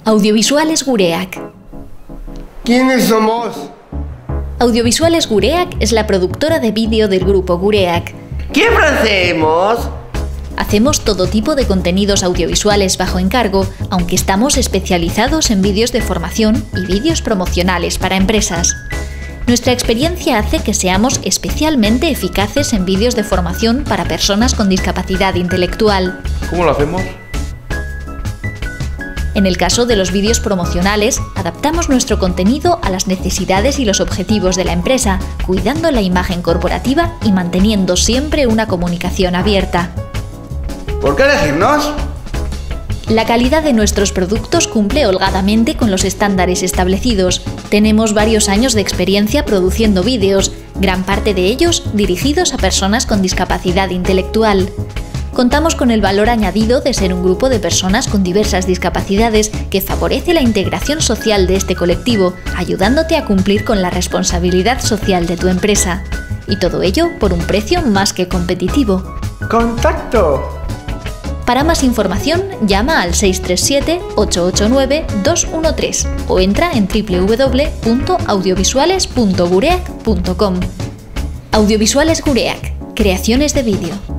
Audiovisuales Gureak. ¿Quiénes somos? Audiovisuales Gureak es la productora de vídeo del grupo Gureak. ¿Qué ofrecemos? Hacemos todo tipo de contenidos audiovisuales bajo encargo, aunque estamos especializados en vídeos de formación y vídeos promocionales para empresas. Nuestra experiencia hace que seamos especialmente eficaces en vídeos de formación para personas con discapacidad intelectual. ¿Cómo lo hacemos? En el caso de los vídeos promocionales, adaptamos nuestro contenido a las necesidades y los objetivos de la empresa, cuidando la imagen corporativa y manteniendo siempre una comunicación abierta. ¿Por qué elegirnos? La calidad de nuestros productos cumple holgadamente con los estándares establecidos. Tenemos varios años de experiencia produciendo vídeos, gran parte de ellos dirigidos a personas con discapacidad intelectual. Contamos con el valor añadido de ser un grupo de personas con diversas discapacidades que favorece la integración social de este colectivo, ayudándote a cumplir con la responsabilidad social de tu empresa. Y todo ello por un precio más que competitivo. ¡Contacto! Para más información, llama al 637-889-213 o entra en www.audiovisuales.gureak.com. Audiovisuales Gureak, creaciones de vídeo.